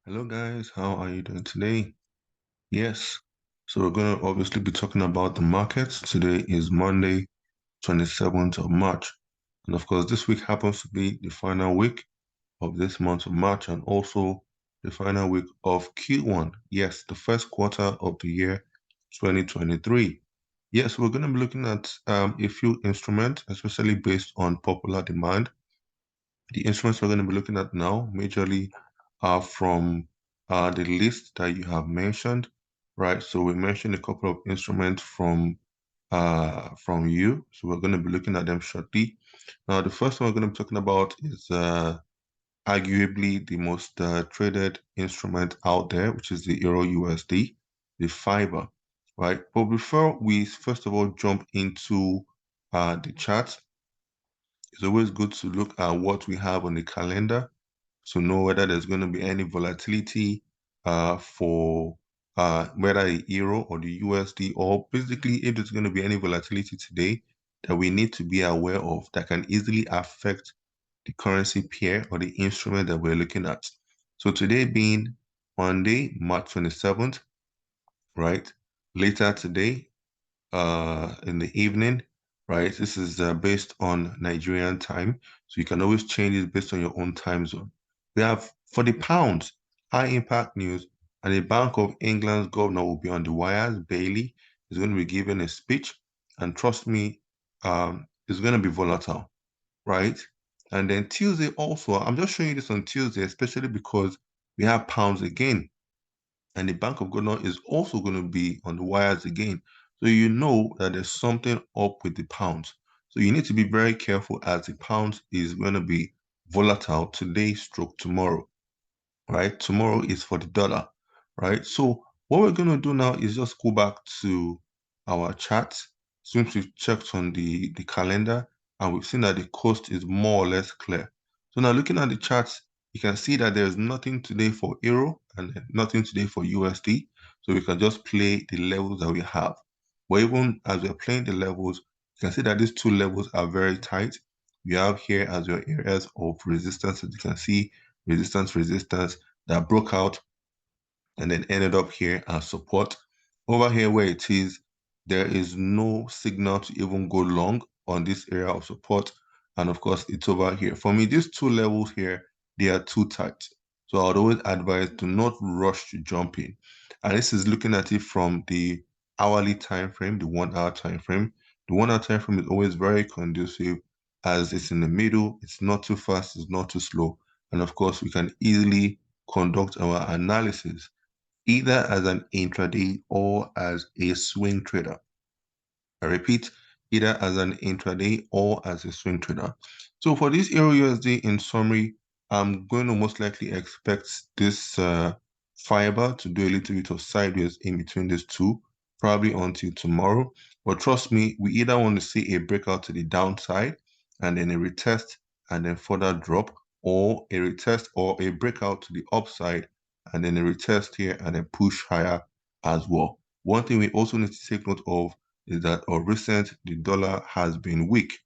Hello guys, how are you doing today? Yes, so we're going to obviously be talking about the markets. Today is Monday, 27th of March. And of course, this week happens to be the final week of this month of March and also the final week of Q1. Yes, the first quarter of the year 2023. Yes, we're going to be looking at a few instruments, especially based on popular demand. The instruments we're going to be looking at now majorly are from the list that you have mentioned, right? So we mentioned a couple of instruments from you. So we're going to be looking at them shortly. Now, the first one we're going to be talking about is arguably the most traded instrument out there, which is the Euro USD, the fiber, right? But before we first of all jump into the chart, it's always good to look at what we have on the calendar to know whether there's going to be any volatility for whether the euro or the USD, or basically if there's going to be any volatility today that we need to be aware of that can easily affect the currency pair or the instrument that we're looking at. So today being Monday, March 27th, right? Later today, in the evening, right? This is based on Nigerian time, so you can always change it based on your own time zone. We have for the pounds, high impact news, and the Bank of England's governor will be on the wires. Bailey is going to be giving a speech, and trust me, it's going to be volatile, right? And then Tuesday also, I'm just showing you this on Tuesday, especially because we have pounds again. And the Bank of Ghana is also going to be on the wires again. So you know that there's something up with the pounds. So you need to be very careful as the pound is going to be volatile today stroke tomorrow, right? Tomorrow is for the dollar, right? So what we're going to do now is just go back to our chart since we've checked on the calendar and we've seen that the coast is more or less clear. So now looking at the charts, you can see that there's nothing today for euro and nothing today for USD. So we can just play the levels that we have. But even as we're playing the levels, you can see that these two levels are very tight. We have here as your areas of resistance, as you can see, resistance that broke out and then ended up here as support. Over here where it is, there is no signal to even go long on this area of support. And of course, it's over here. For me, these two levels here, they are too tight. So I would always advise do not rush to jump in. And this is looking at it from the hourly time frame, the 1 hour time frame. The 1 hour time frame is always very conducive as it's in the middle, it's not too fast, it's not too slow. And of course, we can easily conduct our analysis either as an intraday or as a swing trader. I repeat, either as an intraday or as a swing trader. So for this Euro USD in summary, I'm going to most likely expect this fiber to do a little bit of sideways in between these two, probably until tomorrow. But trust me, we either want to see a breakout to the downside and then a retest and then further drop, or a retest or a breakout to the upside and then a retest here and then push higher as well. One thing we also need to take note of is that of recent, the dollar has been weak.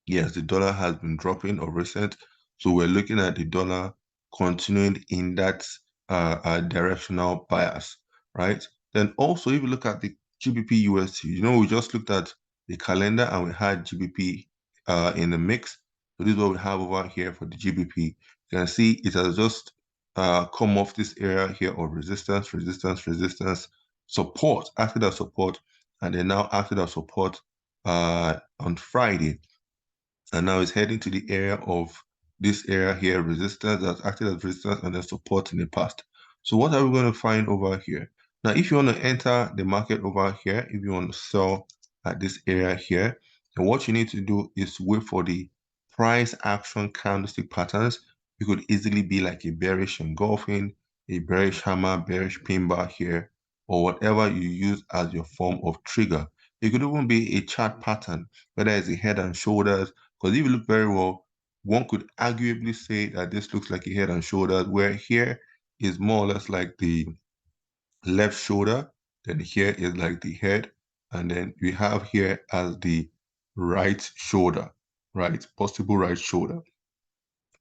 Yes, the dollar has been dropping of recent. So we're looking at the dollar continuing in that directional bias, right? Then also, if you look at the GBP USD, we just looked at the calendar and we had GBP in the mix. So this is what we have over here for the GBP. You can see it has just come off this area here of resistance, support, acted as support, and then now acted as support on Friday. And now it's heading to the area of this area here, resistance that's acted as resistance and then support in the past. So what are we going to find over here? Now, if you want to enter the market over here, if you want to sell at this area here, then what you need to do is wait for the price action candlestick patterns. It could easily be like a bearish engulfing, a bearish hammer, bearish pin bar here, or whatever you use as your form of trigger. It could even be a chart pattern, whether it's a head and shoulders, because if you look very well, one could arguably say that this looks like a head and shoulders, where here is more or less like the left shoulder, then here is like the head, and then we have here as the right shoulder, right? Possible right shoulder.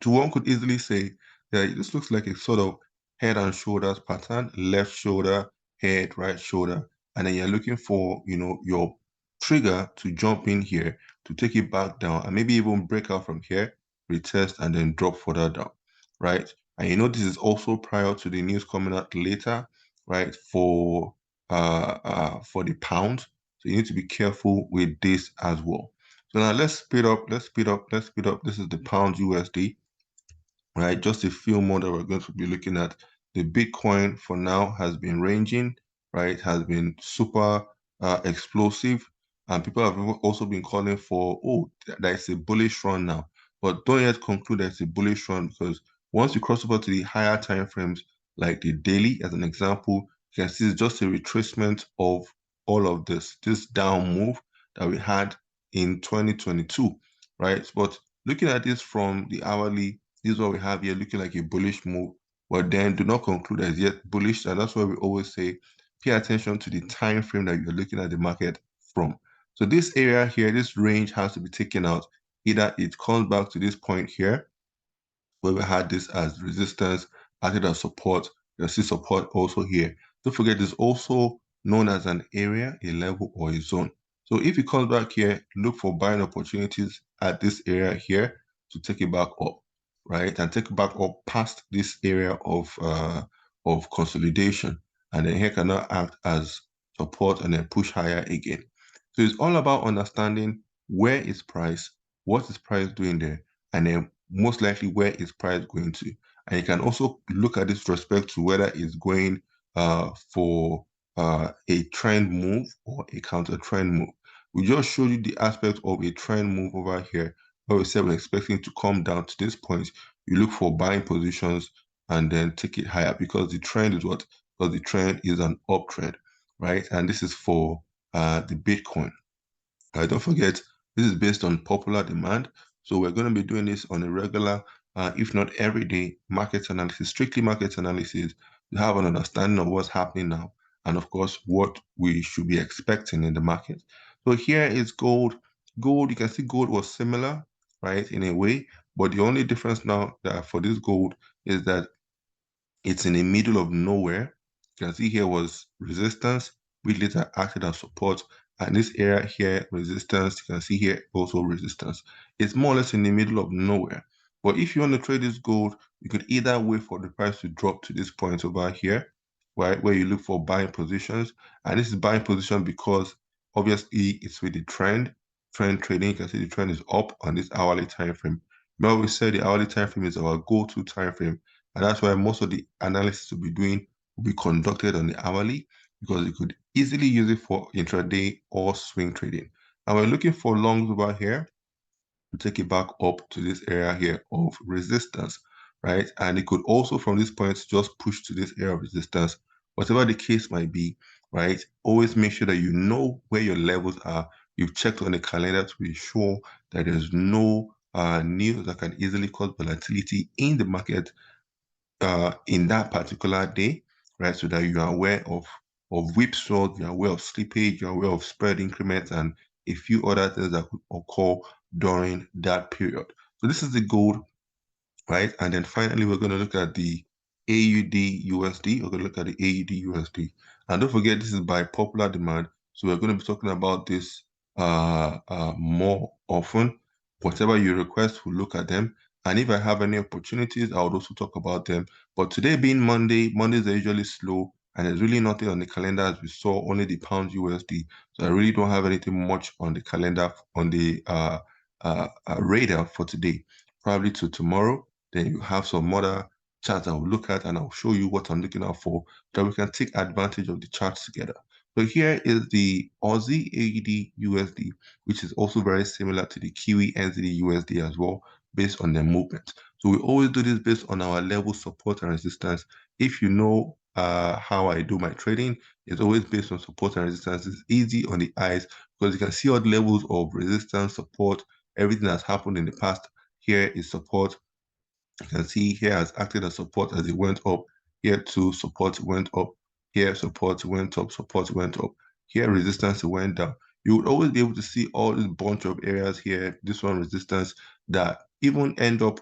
So one could easily say that this looks like a sort of head and shoulders pattern, left shoulder, head, right shoulder, and then you're looking for, your trigger to jump in here to take it back down and maybe even break out from here, retest, and then drop further down, right? And this is also prior to the news coming out later, right? For the pound. So you need to be careful with this as well. So now let's speed up, let's speed up, let's speed up. This is the pound USD, right? Just a few more that we're going to be looking at. The Bitcoin for now has been ranging, right? Has been super explosive. And people have also been calling for, oh, there's a bullish run now. But don't yet conclude that it's a bullish run, because once you cross over to the higher time frames, like the daily, as an example, you can see it's just a retracement of all of this down move that we had in 2022, right? But looking at this from the hourly, this is what we have here, looking like a bullish move, but then do not conclude as yet bullish. And that's why we always say, pay attention to the time frame that you're looking at the market from. So this area here, this range has to be taken out. Either it comes back to this point here, where we had this as resistance, acted as support. You see support also here. Don't forget, it's also known as an area, a level, or a zone. So if it comes back here, look for buying opportunities at this area here to take it back up, right? And take it back up past this area of consolidation. And then here cannot act as support and then push higher again. So it's all about understanding where is price, what is price doing there, and then most likely where is price going to. And you can also look at this with respect to whether it's going for a trend move or a counter trend move. We just showed you the aspect of a trend move over here, where we said we're expecting to come down to this point. You look for buying positions and then take it higher, because the trend is what? Because the trend is an uptrend, right? And this is for the Bitcoin. Don't forget, this is based on popular demand. So we're going to be doing this on a regular, if not every day, market analysis, strictly market analysis, to have an understanding of what's happening now. And of course, what we should be expecting in the market. So here is gold. Gold, you can see gold was similar, right, in a way. But the only difference now that for this gold is that it's in the middle of nowhere. You can see here was resistance, which later acted as support. And this area here, resistance, you can see here also resistance. It's more or less in the middle of nowhere. But if you want to trade this gold, you could either wait for the price to drop to this point over here, right, where you look for buying positions. And this is buying position because obviously it's with the trend trading. You can see the trend is up on this hourly time frame. Remember, we said the hourly time frame is our go-to time frame, and that's why most of the analysis we'll be doing will be conducted on the hourly, because you could easily use it for intraday or swing trading. And we're looking for longs over here to take it back up to this area here of resistance, right? And it could also from this point just push to this area of resistance, whatever the case might be, right? Always make sure that you know where your levels are. You've checked on the calendar to be sure that there's no news that can easily cause volatility in the market in that particular day, right? So that you are aware of whipsaw, you're aware of slippage, you're aware of spread increments, and a few other things that could occur during that period. So this is the gold, right? And then finally, we're going to look at the AUD USD. We're going to look at the AUD USD. And don't forget, this is by popular demand. So we're going to be talking about this more often. Whatever you request, we'll look at them. And if I have any opportunities, I would also talk about them. But today being Monday, Mondays are usually slow, and there's really nothing on the calendar as we saw, only the pound USD. So I really don't have anything much on the calendar, on the radar for today. Probably to tomorrow, then you have some other charts I'll look at, and I'll show you what I'm looking out for, so that we can take advantage of the charts together. So here is the Aussie AUD USD, which is also very similar to the Kiwi NZD USD as well, based on their movement. So we always do this based on our level support and resistance. If you know how I do my trading, it's always based on support and resistance. It's easy on the eyes because you can see all the levels of resistance, support, everything that's happened in the past. Here is support. You can see here has acted as support as it went up. Here too, support went up. Here, support went up, support went up. Here, resistance went down. You would always be able to see all this bunch of areas here, this one resistance, that even end up,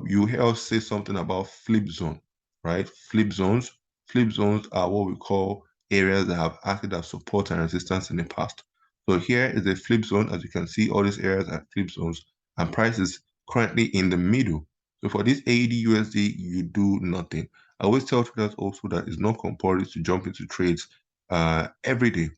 you hear us say something about flip zone. right? Flip zones. Flip zones are what we call areas that have acted as support and resistance in the past. So here is a flip zone. As you can see, all these areas are flip zones, and price is currently in the middle. So for this AED USD, you do nothing. I always tell traders also that it's not compulsory to jump into trades every day.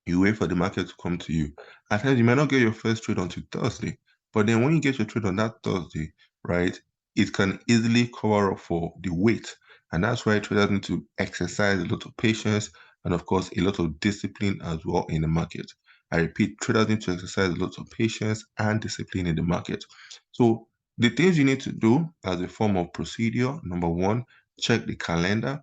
You wait for the market to come to you. At times, you might not get your first trade until Thursday, but then when you get your trade on that Thursday, right, it can easily cover up for the wait. And that's why traders need to exercise a lot of patience and, of course, a lot of discipline as well in the market. I repeat, traders need to exercise a lot of patience and discipline in the market. So the things you need to do as a form of procedure, number one, check the calendar.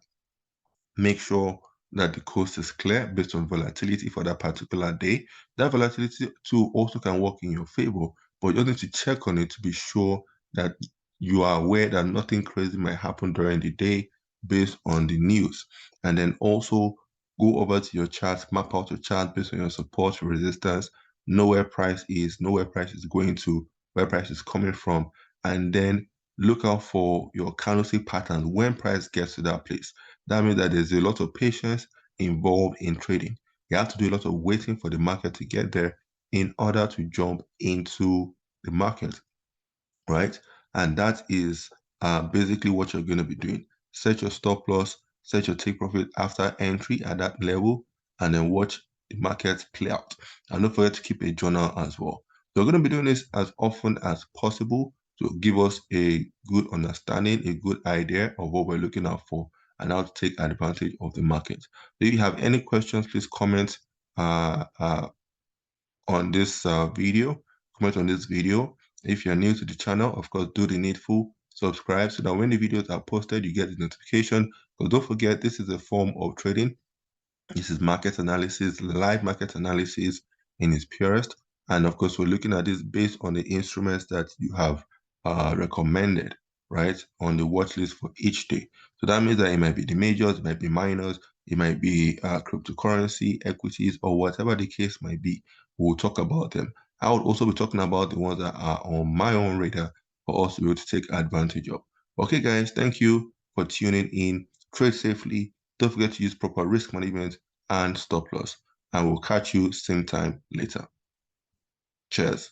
Make sure that the coast is clear based on volatility for that particular day. That volatility too also can work in your favor, but you need to check on it to be sure that you are aware that nothing crazy might happen during the day based on the news. And then also go over to your chart, map out your chart based on your support, resistance, know where price is, know where price is going to, where price is coming from, and then look out for your candlestick patterns when price gets to that place. That means that there's a lot of patience involved in trading. You have to do a lot of waiting for the market to get there in order to jump into the market, right? And that is basically what you're going to be doing. Set your stop loss, set your take profit after entry at that level, and then watch the market play out. And don't forget to keep a journal as well. So we're going to be doing this as often as possible to give us a good understanding, a good idea of what we're looking out for and how to take advantage of the market. If you have any questions, please comment on this video. Comment on this video. If you're new to the channel, of course, do the needful. Subscribe so that when the videos are posted, you get the notification. Because don't forget, this is a form of trading. This is market analysis, live market analysis in its purest. And of course, we're looking at this based on the instruments that you have recommended, right, on the watch list for each day. So that means that it might be the majors, it might be minors, it might be cryptocurrency, equities, or whatever the case might be. We'll talk about them. I would also be talking about the ones that are on my own radar for us to be able to take advantage of. Okay, guys, thank you for tuning in. Trade safely. Don't forget to use proper risk management and stop loss. And we'll catch you same time later. Cheers.